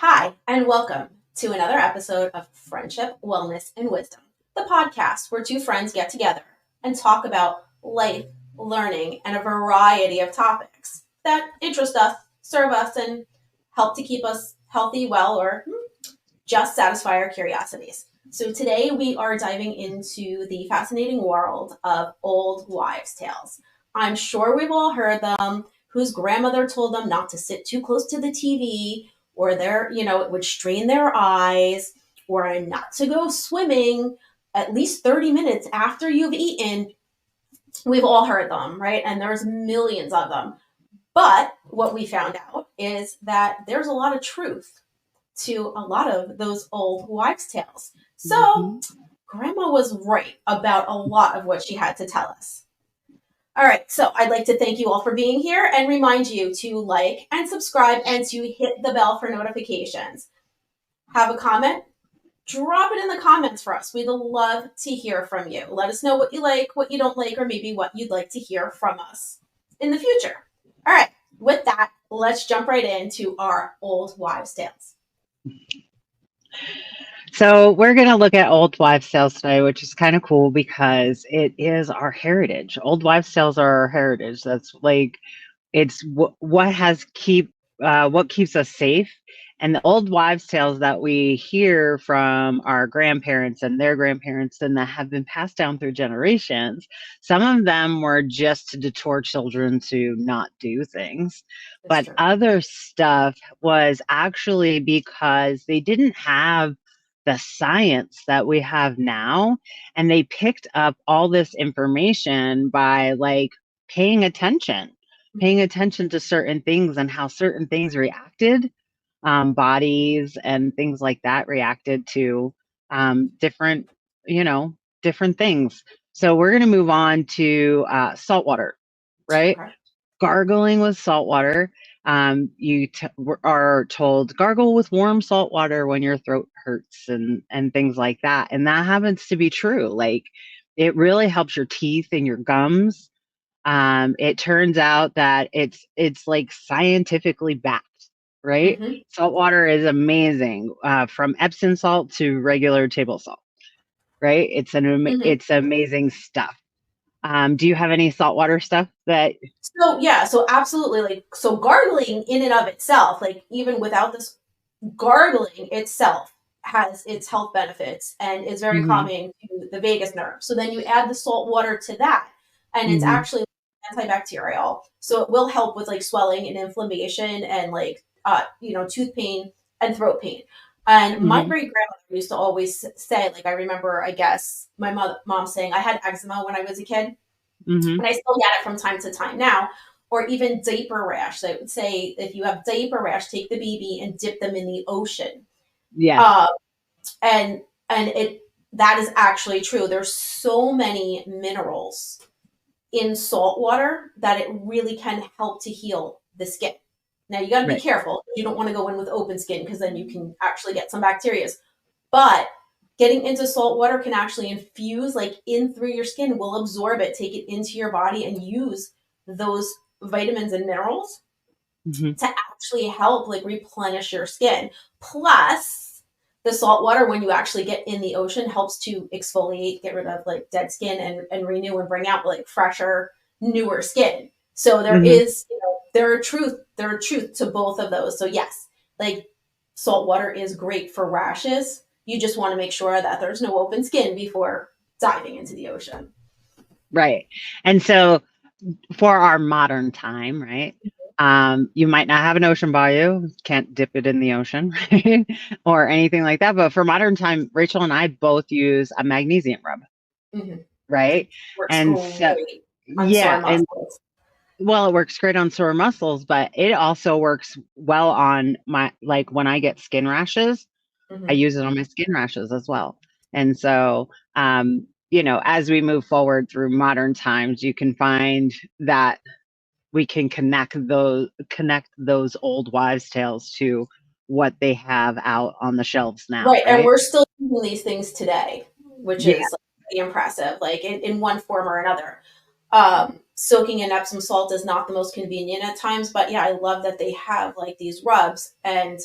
Hi, and welcome to another episode of Friendship, Wellness, and Wisdom, the podcast where two friends get together and talk about life, learning, and a variety of topics that interest us, serve us, and help to keep us healthy, well, or just satisfy our curiosities. So today we are diving into the fascinating world of old wives' tales. I'm sure we've all heard them, whose grandmother told them not to sit too close to the TV, or it would strain their eyes, or not to go swimming at least 30 minutes after you've eaten. We've all heard them, right? And there's millions of them. But what we found out is that there's a lot of truth to a lot of those old wives' tales. So, Grandma was right about a lot of what she had to tell us. All right, so I'd like to thank you all for being here and remind you to like and subscribe and to hit the bell for notifications. Have a comment? Drop it in the comments for us. We'd love to hear from you. Let us know what you like, what you don't like, or maybe what you'd like to hear from us in the future. All right, with that, let's jump right into our old wives' tales. So we're going to look at old wives' tales today, which is kind of cool because it is our heritage. Old wives' tales are our heritage. That's like it's what keeps us safe. And the old wives' tales that we hear from our grandparents and their grandparents and that have been passed down through generations, some of them were just to deter children to not do things. That's But true. other stuff was actually because they didn't have the science that we have now. And they picked up all this information by paying attention to certain things and how certain things reacted, bodies and things like that reacted to different, different things. So we're going to move on to salt water, right? Okay. Gargling with salt water. Are told gargle with warm salt water when your throat hurts and things like that. And that happens to be true. Like it really helps your teeth and your gums. It turns out that it's like scientifically backed, right? Mm-hmm. Salt water is amazing, from Epsom salt to regular table salt, right? Mm-hmm. It's amazing stuff. Do you have any saltwater stuff that? So absolutely, so gargling in and of itself, like even without this, gargling itself has its health benefits and is very Hmm. calming to the vagus nerve. So then you add the salt water to that, and it's Hmm. actually antibacterial. So it will help with like swelling and inflammation and tooth pain and throat pain. And my Hmm. great grandmother used to always say, like I remember, I guess my mom saying I had eczema when I was a kid, Hmm. and I still get it from time to time now, or even diaper rash. They would say if you have diaper rash, take the baby and dip them in the ocean. Yes. Um, and it that is actually true. There's so many minerals in salt water that it really can help to heal the skin. Now you got to be Right. careful. You don't want to go in with open skin because then you can actually get some bacteria. But getting into salt water can actually infuse like in through your skin, will absorb it, take it into your body, and use those vitamins and minerals Hmm. to actually help like replenish your skin. Plus, the salt water, when you actually get in the ocean, helps to exfoliate, get rid of like dead skin, and renew and bring out like fresher, newer skin. So there Hmm. is, there are truth to both of those. So yes, like salt water is great for rashes. You just want to make sure that there's no open skin before diving into the ocean. Right. And so for our modern time, right? You might not have an ocean by you, can't dip it in the ocean, right? Or anything like that. But for modern time, Rachel and I both use a magnesium rub, Mm-hmm. right? Works And so, great on sore yeah, and muscles. well, it works great on sore muscles, but it also works well on my, like when I get skin rashes, I Mm-hmm. use it on my skin rashes as well. And so, as we move forward through modern times, you can find that we can connect those old wives' tales to what they have out on the shelves now, Right, and right? we're still using these things today, which Yeah. is like, pretty impressive, like in one form or another. Soaking in Epsom salt is not the most convenient at times, but yeah, I love that they have like these rubs. And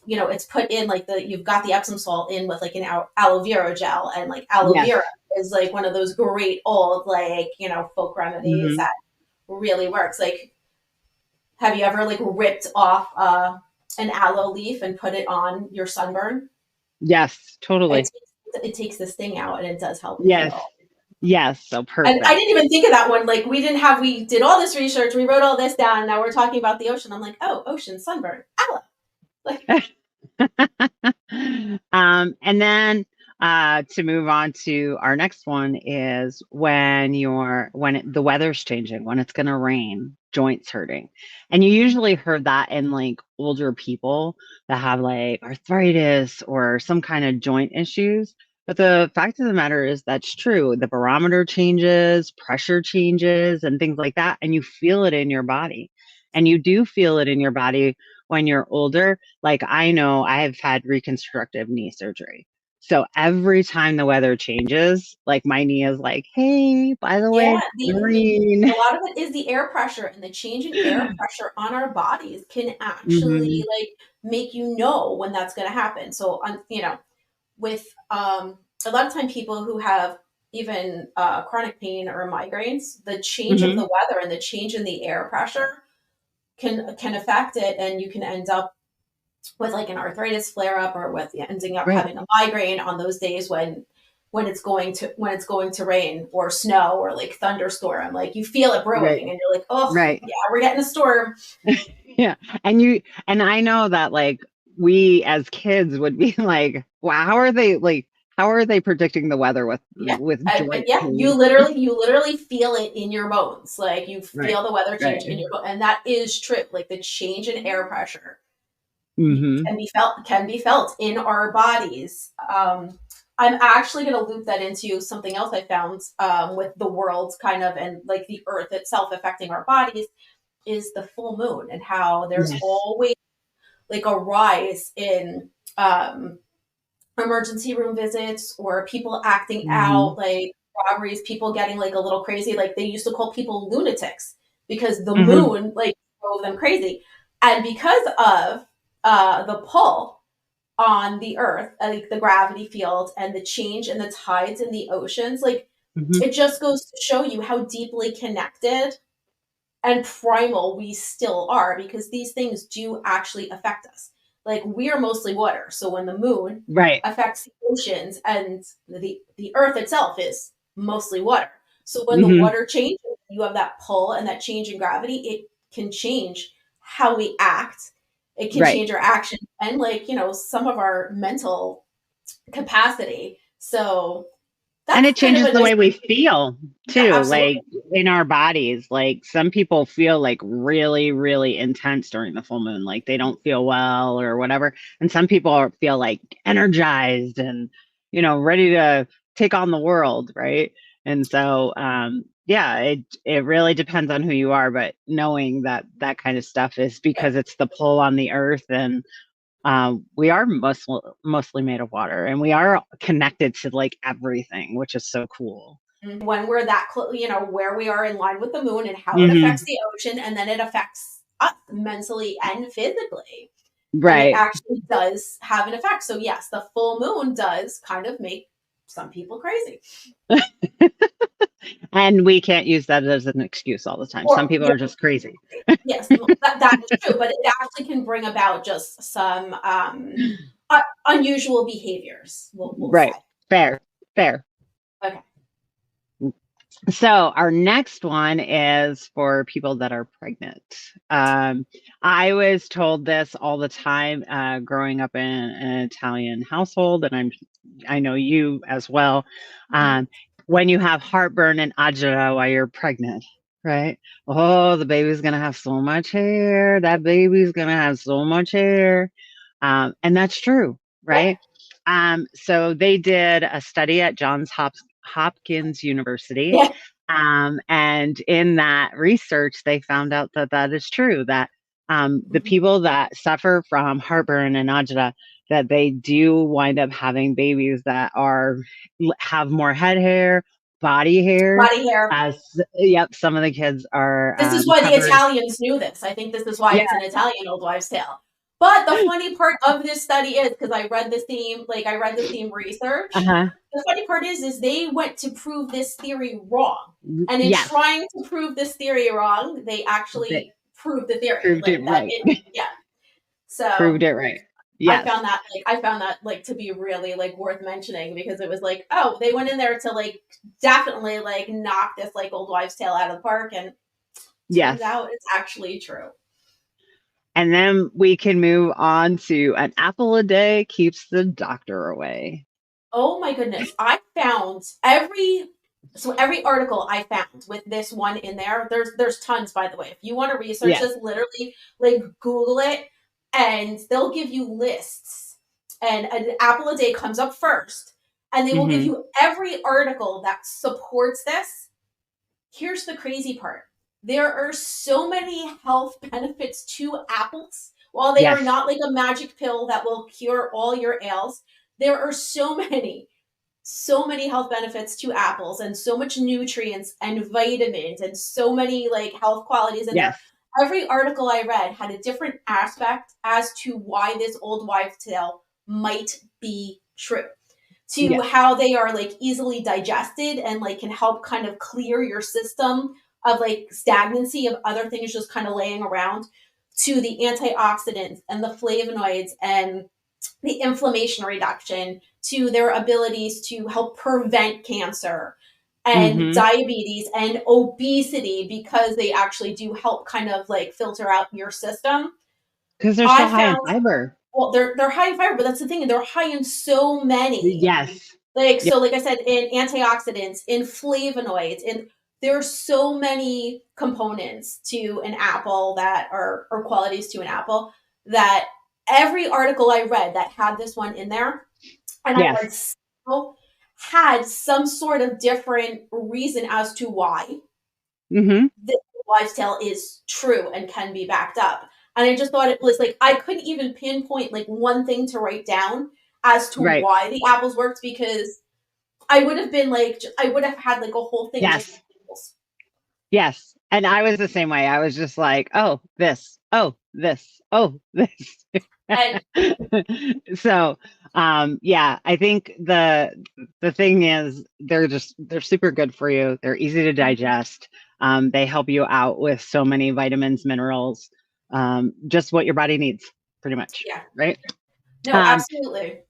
it's put in like you've got the Epsom salt in with like an aloe vera gel, and like aloe Yes. vera is like one of those great old like folk remedies Hmm. that really works. Like, have you ever like ripped off an aloe leaf and put it on your sunburn? Yes, It totally. it takes this thing out, and it does help it Yes. heal. Yes. So And I perfect. didn't even think of that one. Like, we did all this research, we wrote all this down, and now we're talking about the ocean. I'm like, oh, ocean sunburn, aloe. Like, And then to move on to our next one is the weather's changing, when it's going to rain, joints hurting. And you usually heard that in like older people that have like arthritis or some kind of joint issues. But the fact of the matter is that's true. The barometer changes, pressure changes, and things like that. And you feel it in your body. And you do feel it in your body when you're older. Like I know I've had reconstructive knee surgery. So every time the weather changes, like my knee is like, hey, by the yeah, way, green. a lot of it is the air pressure, and the change in air pressure on our bodies can actually Hmm. like make you know when that's going to happen. So, with a lot of time people who have even chronic pain or migraines, the change of the Hmm. weather and the change in the air pressure can affect it, and you can end up with like an arthritis flare up, or with ending up Right. having a migraine on those days when it's going to rain or snow or like thunderstorm. Like, you feel it Right. brewing, and you're like, oh Right. yeah, we're getting a storm. Yeah. And I know that like we as kids would be like, wow, how are they predicting the weather Yeah. with But joint yeah, pain? you literally feel it in your bones. Like, you Right. feel the weather change Right. in your bones, and that is true. Like, the change in air pressure Hmm. can be felt in our bodies. I'm actually going to loop that into something else I found with the world kind of, and like the earth itself affecting our bodies, is the full moon, and how there's Yes. always like a rise in um, emergency room visits, or people acting Hmm. out, like robberies, people getting like a little crazy. Like, they used to call people lunatics because the Hmm. moon like drove them crazy. And because of the pull on the earth, like the gravity field and the change in the tides in the oceans, like, Hmm. it just goes to show you how deeply connected and primal we still are, because these things do actually affect us. Like, we are mostly water. So when the moon Right. affects the oceans, and the earth itself is mostly water. So when the Hmm. water changes, you have that pull and that change in gravity, it can change how we act. It can Right. change our action, and like, some of our mental capacity. So And that's it kind of changes a the nice, way we feel yeah, too, absolutely. like in our bodies. Like some people feel like really, really intense during the full moon, like they don't feel well or whatever. And some people feel like energized and, ready to take on the world, right? And so, yeah, it really depends on who you are, but knowing that that kind of stuff is because it's the pull on the earth, and we are mostly made of water, and we are connected to like everything, which is so cool. When we're that close, where we are in line with the moon, and how it affects Hmm. the ocean, and then it affects us mentally and physically. And it Right. actually does have an effect. So, yes, the full moon does kind of make some people crazy. And we can't use that as an excuse all the time. Some Or, people yeah, are just crazy. yes, that is true, but it actually can bring about just some unusual behaviors, we'll say. Right. Fair. Fair. Okay. So our next one is for people that are pregnant. I was told this all the time growing up in an Italian household, and I know you as well. Mhm. When you have heartburn and agita while you're pregnant, right? Oh, the baby's gonna have so much hair. That baby's gonna have so much hair, and that's true, Yeah. right? So they did a study at Hopkins University, Yeah. and in that research, they found out that that is true, that the Mhm. people that suffer from heartburn and agita, that they do wind up having babies that have more head hair, body hair. Body hair. Yep, some of the kids are This is why the covered. Italians knew this. I think this is why Yeah, it's an Italian old wives' tale. But the funny part of this study is, because I read the theme research. Uh-huh. The funny part is they went to prove this theory wrong. And in Yes. trying to prove this theory wrong, they They actually proved the theory. proved it Like that right. it yeah. Proved So it right. I Yes. found that like to be really like worth mentioning, because it was like, oh, they went in there to like definitely like knock this like old wives' tale out of the park, and turns Yes. out it's actually true. And then we can move on to an apple a day keeps the doctor away. Oh my goodness. I found every article I found with this one in there. There's tons, by the way. If you want to research Yes. this, literally like Google it, and they'll give you lists. And an apple a day comes up first, and they will give Mm-hmm. you every article that supports this. Here's the crazy part. There are so many health benefits to apples. While they are Yes. not like a magic pill that will cure all your ails, there are so many health benefits to apples, and so much nutrients and vitamins and so many like health qualities in there. Yes. Every article I read had a different aspect as to why this old wives' tale might be true. To Yes. how they are like easily digested and like can help kind of clear your system of like stagnancy of other things just kind of laying around, to the antioxidants and the flavonoids and the inflammation reduction, to their abilities to help prevent cancer and Mm-hmm. diabetes and obesity, because they actually do help kind of like filter out your system. Because they're so I high in found, fiber. well, they're high in fiber, but that's the thing, they're high in so many. Yes. Like, Yeah. so like I said, in antioxidants, in flavonoids, in there's so many components to an apple that are or qualities to an apple, that every article I read that had this one in there, and I Yes. read several, had some sort of different reason as to why Mm-hmm. this wives' tale is true and can be backed up. And I just thought it was like I couldn't even pinpoint like one thing to write down as to Right. why the apples worked, because I would have been like, I would have had like a whole thing just Yes. apples. Yes. And I was the same way. I was just like, oh, this, oh, this, oh, this. And So yeah, I think the thing is they're super good for you. They're easy to digest. They help you out with so many vitamins, minerals, just what your body needs, pretty much. yeah, Right. no, Um, absolutely.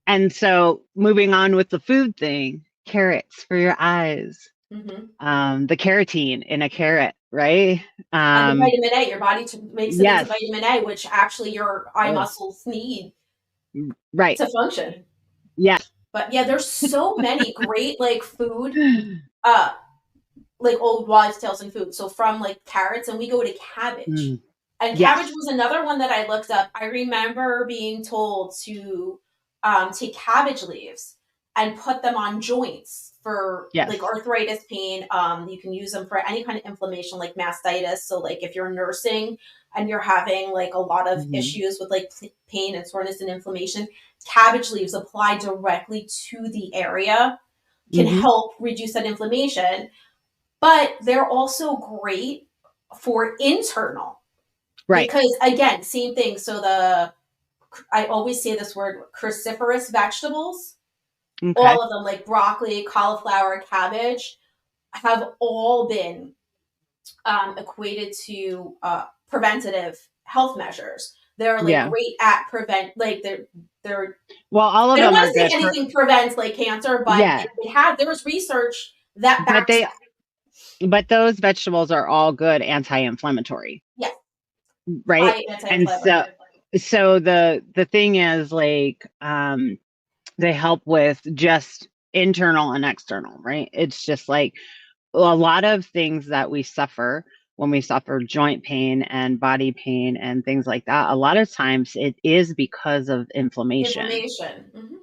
and so moving on with the food thing, carrots for your eyes. Hmm. The carotene in a carrot, right? And the vitamin A, your body makes it into Yes. vitamin A, which actually your eye Oh, muscles need right. to function. Yes. But yeah, there's so many great like food, uh, like old wives' tales and food. So from like carrots, and we go to cabbage. Mm, And cabbage yes. was another one that I looked up. I remember being told to take cabbage leaves and put them on joints for Yes. like arthritis pain. You can use them for any kind of inflammation like mastitis. So like if you're nursing and you're having like a lot of Hmm. issues with like pain and soreness and inflammation, cabbage leaves applied directly to the area can Hmm. help reduce that inflammation. But they're also great for internal, Right. because again, same thing. So I always say this word, cruciferous vegetables, Okay. all of them like broccoli, cauliflower, cabbage, have all been equated to preventative health measures. They're like Yeah. great at prevent, like they're Well, all I of don't them are want to say good for, anything prevents like cancer, but yeah, there was research that but backs they, that. but those vegetables are all good anti-inflammatory, Yes, right? high And so, anti-inflammatory. the thing is like, they help with just internal and external, right? It's just like a lot of things that we suffer when we suffer joint pain and body pain and things like that, a lot of times it is because of inflammation, Inflammation. Hmm.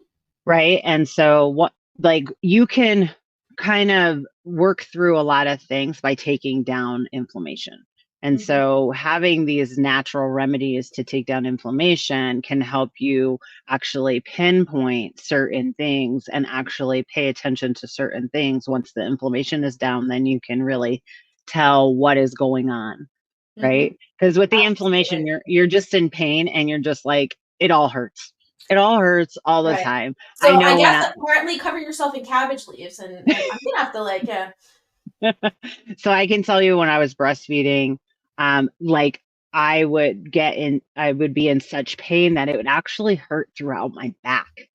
right? And so what, like, you can kind of work through a lot of things by taking down inflammation. And Hmm. so having these natural remedies to take down inflammation can help you actually pinpoint certain things and actually pay attention to certain things. Once the inflammation is down, then you can really tell what is going on. Mm-hmm. right? Because with the inflammation, Absolutely. you're just in pain and you're just like, it all hurts. It all hurts all the Right. time. I So I know when guess I apparently cover yourself in cabbage leaves, and I'm gonna have to like, yeah, so I can tell you when I was breastfeeding, like I would be in such pain that it would actually hurt throughout my back.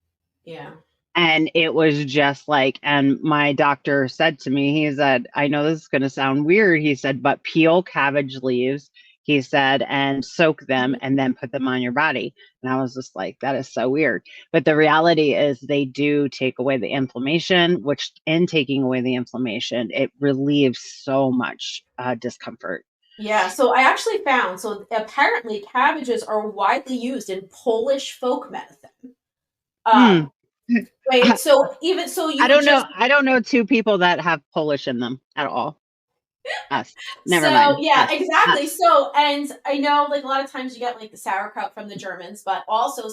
yeah. And it was just like, and my doctor said to me, he said, I know this is going to sound weird. He said, but peel cabbage leaves, he said, and soak them Mhm. and then put them on your body. And I was just like, that is so weird. But the reality is, they do take away the inflammation, which in taking away the inflammation, it relieves so much discomfort. Yeah. So I actually found so apparently cabbages are widely used in Polish folk medicine. Hmm. Um, right. So even so, you I would don't know. just I don't know two people that have Polish in them at all. Us. Never so mind. yeah, Us. exactly. Us. So and I know like a lot of times you get like the sauerkraut from the Germans, but also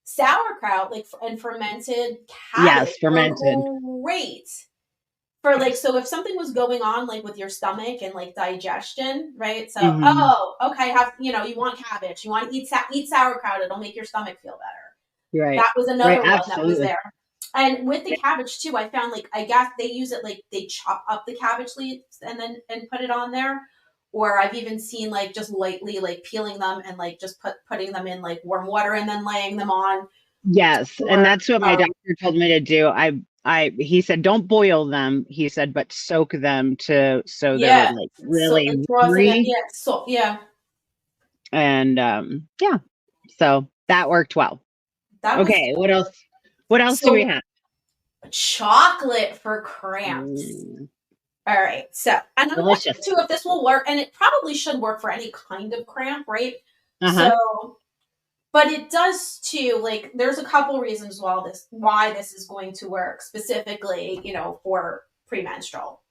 sauerkraut like and fermented cabbage Yes, are fermented. great for like Yes. so if something was going on like with your stomach and like digestion, right? So Hmm. okay, have you want cabbage, you want to eat sauerkraut, it'll make your stomach feel better. Right. That was Right. another one that was Absolutely. there. And with the cabbage too, I found like I guess they use it like they chop up the cabbage leaves and put it on there. Or I've even seen like just lightly like peeling them and like just putting them in like warm water and then laying them on. Yes, and Or that's what my doctor told me to do. He said don't boil them. He said, but soak them to so they're yeah, like so it really draws it in. rubbery. Yeah, so yeah, And yeah, so that worked well. that was Okay, what else? What else do we so have? chocolate for cramps. Mm, All right. So, and I'm wondering delicious. too if this will work, and it probably should work for any kind of cramp, right? Uh-huh. So, but it does too. Like, there's a couple reasons why this is going to work specifically, for premenstrual.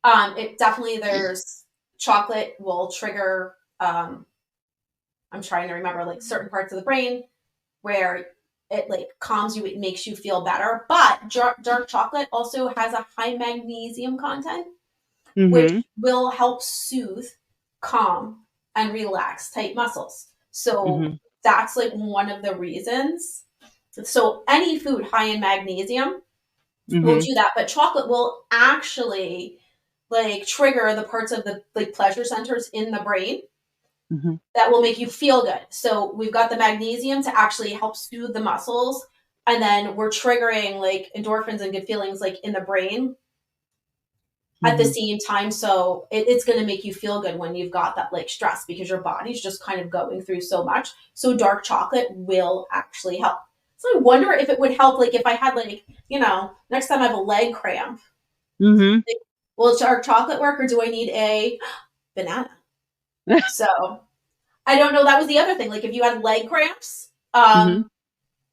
It definitely there's chocolate will trigger. I'm trying to remember like certain parts of the brain where it like calms you, it makes you feel better. But dark chocolate also has a high magnesium content, which Mm-hmm. will help soothe, calm, and relax tight muscles. So Mm-hmm. that's like one of the reasons. So any food high in magnesium will Mm-hmm. do that, but chocolate will actually like trigger the parts of the like pleasure centers in the brain Mm-hmm. that will make you feel good. So we've got the magnesium to actually help soothe the muscles, and then we're triggering like endorphins and good feelings like in the brain at the Mm-hmm. same time. So it's going to make you feel good when you've got that like stress because your body's just kind of going through so much. So dark chocolate will actually help. So I wonder if it would help, like if I had like, next time I have a leg cramp, Mm-hmm. like, will dark chocolate work or do I need a banana? So I don't know. That was the other thing. Like if you had leg cramps, Mm-hmm.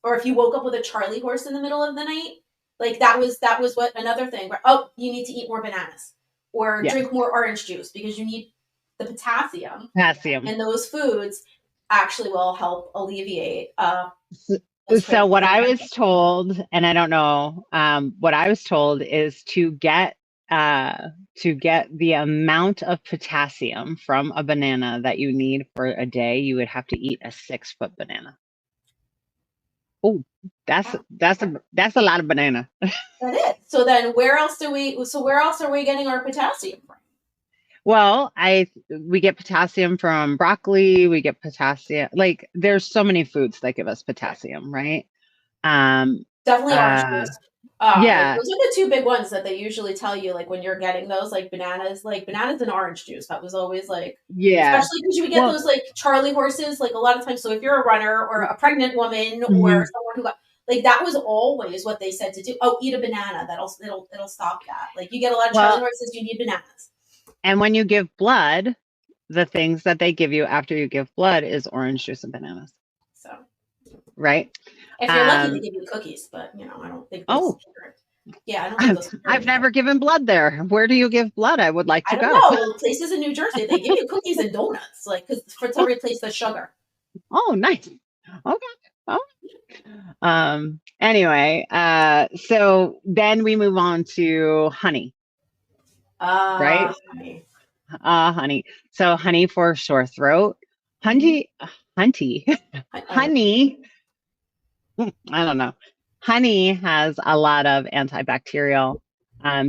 or if you woke up with a Charlie horse in the middle of the night, like that was what another thing. Where, oh, you need to eat more bananas or Yes. drink more orange juice because you need the potassium, Potassium. and those foods actually will help alleviate So, those so cramps. what I was told, and I don't know, what I was told is to get the amount of potassium from a banana that you need for a day, you would have to eat a 6-foot banana. Oh, that's a lot of banana. That is. So then, where else do we? So where else are we getting our potassium from? Well, I we get potassium from broccoli, we get potassium, like there's so many foods that give us potassium, right? Um, Definitely orange uh, juice. Like yeah, those are the two big ones that they usually tell you, like when you're getting those, like bananas and orange juice. That was always like, yeah. especially because you would get Well, those like Charlie horses, like a lot of times. So if you're a runner or a pregnant woman or mhm. someone who got like that was always what they said to do. Oh, eat a banana. It'll stop that. Like you get a lot of Charlie Well, horses, you need bananas. and when you give blood, the things that they give you after you give blood is orange juice and bananas, So right? if you're lucky, they Um, give you cookies, but I don't think those. oh, Yeah, I don't think those compare I've with that. never given blood there. Where do you give blood? I would like I to don't go. know. Places in New Jersey, they give you cookies and donuts, like because for to replace the sugar. Oh, nice. Okay. Oh. Anyway, so then we move on to honey, right? Honey. Honey. So honey for sore throat. Hmm. Honey, honey, I honey. I don't know. Honey has a lot of antibacterial.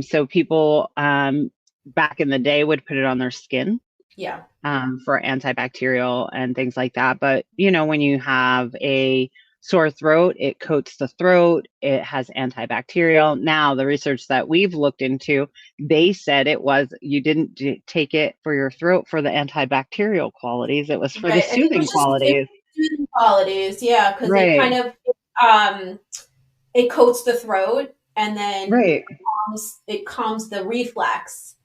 So people back in the day would put it on their skin Yeah. for antibacterial and things like that. But when you have a sore throat, it coats the throat. It has antibacterial. Now, the research that we've looked into, they said it was you didn't take it for your throat for the antibacterial qualities. It was for the Right. I think soothing it qualities. was soothing qualities. Yeah, because it kind Right. of um it coats the throat and then Right. it calms the reflex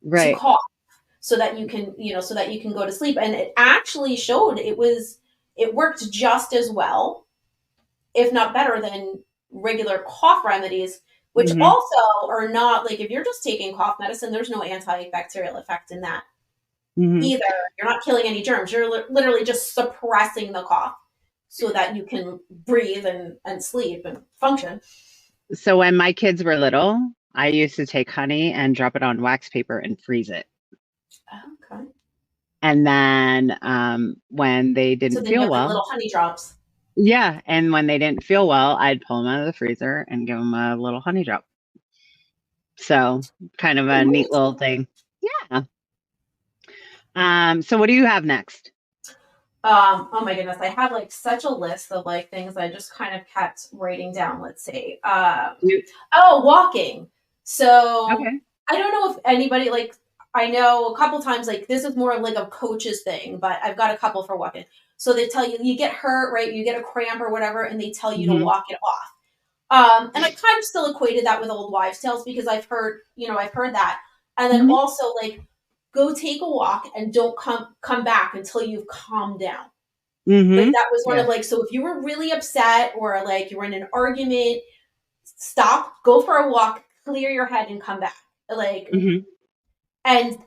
to Right. cough so that you can so that you can go to sleep. And it actually showed it worked just as well, if not better, than regular cough remedies, which Hmm. also are not like, if you're just taking cough medicine, there's no antibacterial effect in that Hmm. either. You're not killing any germs. You're literally just suppressing the cough so that you can breathe and sleep and function. So when my kids were little, I used to take honey and drop it on wax paper and freeze it. Okay. And then when they So didn't then you feel have like well, little honey drops. yeah, and when they didn't feel well, I'd pull them out of the freezer and give them a little honey drop. So kind of a neat little thing. Yeah. So what do you have next? Oh my goodness, I have like such a list of like things I just kind of kept writing down. Let's see. You, Oh, walking. So okay. I don't know if anybody like, I know a couple times like this is more of like a coach's thing, but I've got a couple for walking. So they tell you you get hurt, right? You get a cramp or whatever, and they tell you to Hmm. walk it off. And I kind of still equated that with old wives' tales because I've heard that. And then Hmm. also like go take a walk and don't come back until you've calmed down. Like Hmm. that was one of Yes. like, so if you were really upset or like you were in an argument, stop, go for a walk, clear your head and come back. Like, Hmm. and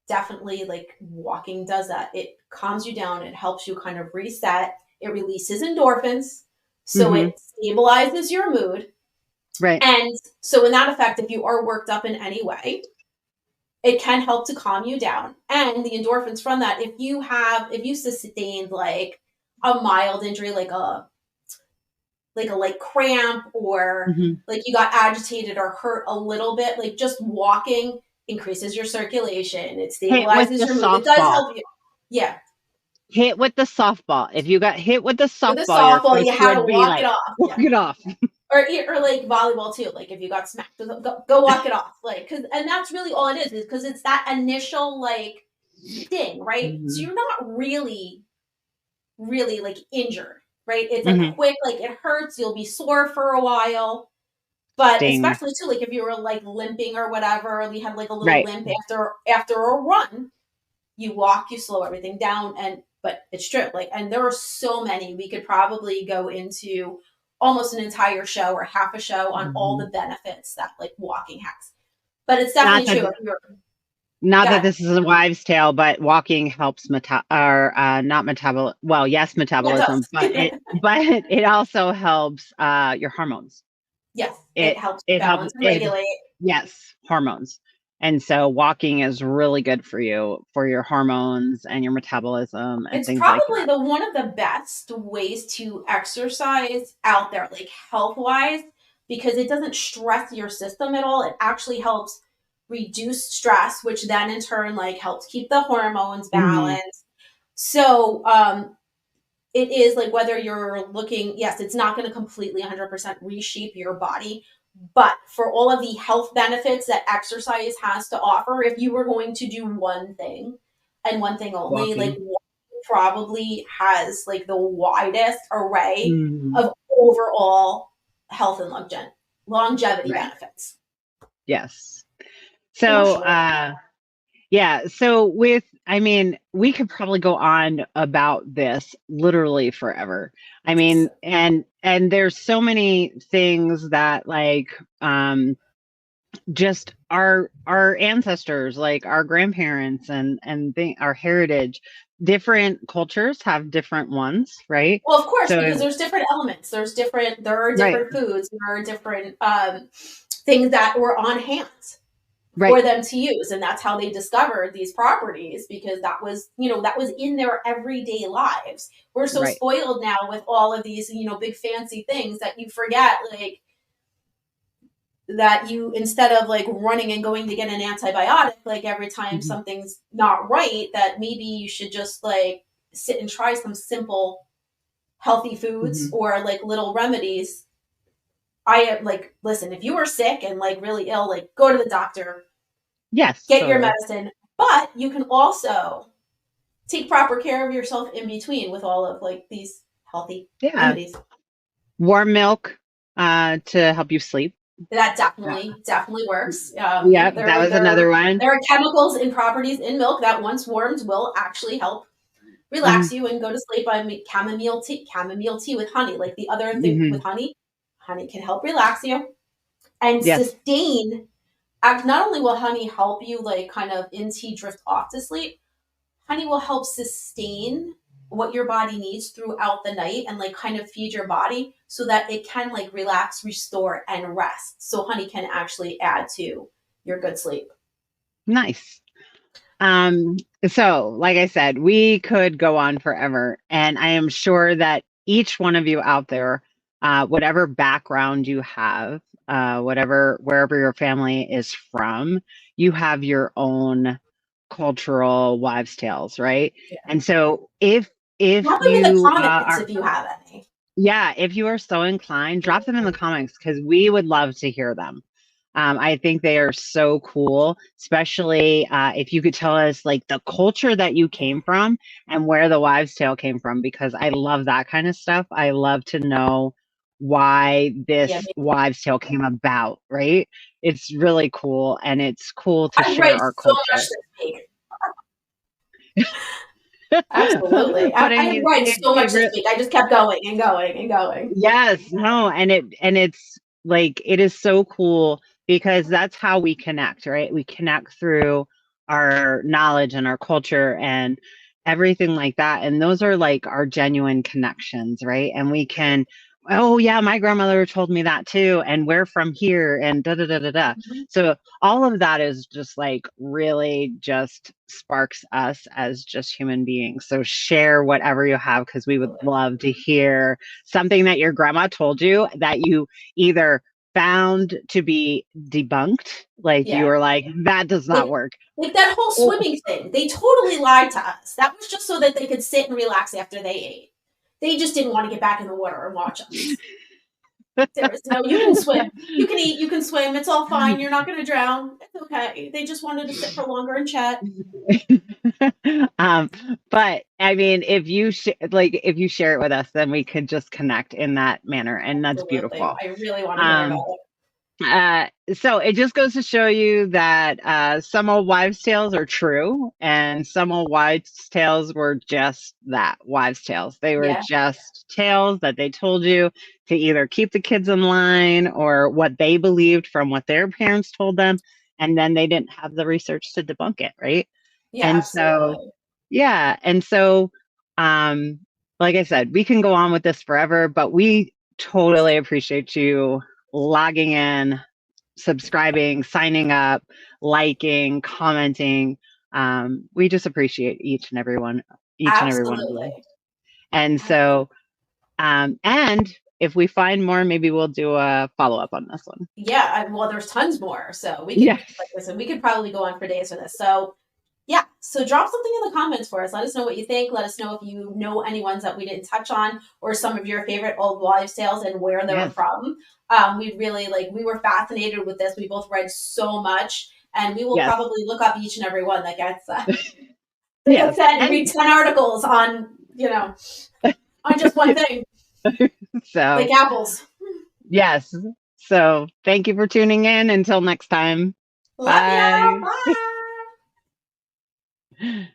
definitely like walking does that. It calms you down, it helps you kind of reset, it releases endorphins, so Hmm. it stabilizes your mood. Right. And so, in that effect, if you are worked up in any way, it can help to calm you down. And the endorphins from that, if you sustained like a mild injury, like a like cramp or Hmm. like you got agitated or hurt a little bit, like just walking increases your circulation, it Hit with stabilizes the your mood. It does softball. help you. Yeah. Hit with the softball. If you got hit with the With a softball, your softball, coach you have to would be walk it like, off. walk Yeah. it off. Or like volleyball too. Like if you got smacked, go walk it off. Like, cause, and that's really all it is because it's that initial like sting, right? So Hmm. you're not really like injured, right? It's a Hmm. quick, like it hurts. You'll be sore for a while, but Sting. especially too, like if you were like limping or whatever, or you had like a little Right. limp after a run, you walk, you slow everything down, and but it's true. Like, and there are so many. We could probably go into almost an entire show or half a show on all the Hmm. benefits that like walking has. But it's Not definitely that true. If you're Not that God, this is a wives' tale, but walking helps or not metabol. Well, yes, yeah, it metabolism, but does. it also helps your hormones. Yes, it It helps it helps balance and it regulate. yes, hormones. And so walking is really good for you for your hormones and your metabolism and It's things like probably that. the one of the best ways to exercise out there, like health wise, because it doesn't stress your system at all. It actually helps reduce stress, which then in turn like helps keep the hormones Hmm. balanced. So it is like whether you're looking, yes, it's not going to completely 100% reshape your body, but for all of the health benefits that exercise has to offer, if you were going to do one thing and one thing only, like Walking. probably has like the widest array Hmm. of overall health and longevity Right. benefits Yes. for So sure. yeah. So I mean, we could probably go on about this literally forever. I mean, and there's so many things that like just our ancestors, like our grandparents and our heritage, different cultures have different ones, right? Well, of course, So because there's different elements. There are right, different foods. There are different things that were on hand, for Right. them to use. And that's how they discovered these properties, because that was, that was in their everyday lives. We're so Right. spoiled now with all of these, big fancy things that you forget, like, that you, instead of like running and going to get an antibiotic like every time Hmm. something's not right, that maybe you should just like sit and try some simple healthy foods Hmm. or like little remedies. I like, listen, if you are sick and like really ill, like go to the doctor, Yes, get your totally. medicine, but you can also take proper care of yourself in between with all of like these healthy Yeah. remedies. Warm milk to help you sleep. That Uh, definitely works. yeah, There that was another there one. there are chemicals and properties in milk that, once warmed, will actually help relax Hmm. you and go to sleep. I mean, chamomile tea with honey, like the other thing Hmm. with honey. Honey can help relax you and Yes. sustain. Not only will honey help you like kind of in tea drift off to sleep, honey will help sustain what your body needs throughout the night and like kind of feed your body so that it can like relax, restore, and rest. So honey can actually add to your good sleep. Nice. Um, so, like I said, we could go on forever, and I am sure that each one of you out there, whatever background you have, wherever your family is from, you have your own cultural wives' tales, right? Yeah. And so, if Drop them in the you comments are, if you have any. yeah, if you are so inclined, drop them in the comments because we would love to hear them. I think they are so cool, especially if you could tell us like the culture that you Yeah. came from and where the wives' tale came from, because I love that kind of stuff. I love to know why Yeah. this wives' tale came about, right? It's really cool, and it's cool to I've share read our so much culture. this week. Absolutely. But I I have mean, read so it much this week. I just kept going and going and going. yes, no, and it's like it is so cool because that's how we connect, right? We connect through our knowledge and our culture and everything like that. And those are like our genuine connections, right? And we can, oh yeah, my grandmother told me that too, and we're from here and da da da da da. Mhm. So all of that is just like really just sparks us as just human beings. So share whatever you have because we would love to hear something that your grandma told you that you either found to be debunked, like you Yeah. were like, that does Like, not work. like that whole Oh, swimming thing. They totally lied to us. That was just so that they could sit and relax after they ate. They just didn't want to get back in the water and watch us. There is no, you can swim. You can eat, you can swim. It's all fine. You're not going to drown. It's okay. They just wanted to sit for longer and chat. um, but I mean, if you share it with us, then we could just connect in that manner, and that's Absolutely. beautiful. I really want to hear about Um, it. so it just goes to show you that some old wives' tales are true, and some old wives' tales were just that, wives' tales. They were Yeah. just tales that they told you to either keep the kids in line or what they believed from what their parents told them, and then they didn't have the research to debunk it, right? Yeah, And so, absolutely. yeah, and so, um, like I said, we can go on with this forever, but we totally appreciate you logging in, subscribing, signing up, liking, commenting. We just appreciate each and every one of you. Absolutely. And so, and if we find more, maybe we'll do a follow up on this one. Yeah, well, there's tons more. So we could, Yes. like I said, we could probably go on for days for this. So yeah, so drop something in the comments for us. Let us know what you think. Let us know if you know any ones that we didn't touch on, or some of your favorite old wives' tales and where they were Yes. from. We really we were fascinated with this. We both read so much, and we will Yes. probably look up each and every one that gets that Yes. gets that and read And 10 articles on on just one thing, so, like apples. yes. So, thank you for tuning in. Until next time. Love y'all. Bye. Bye.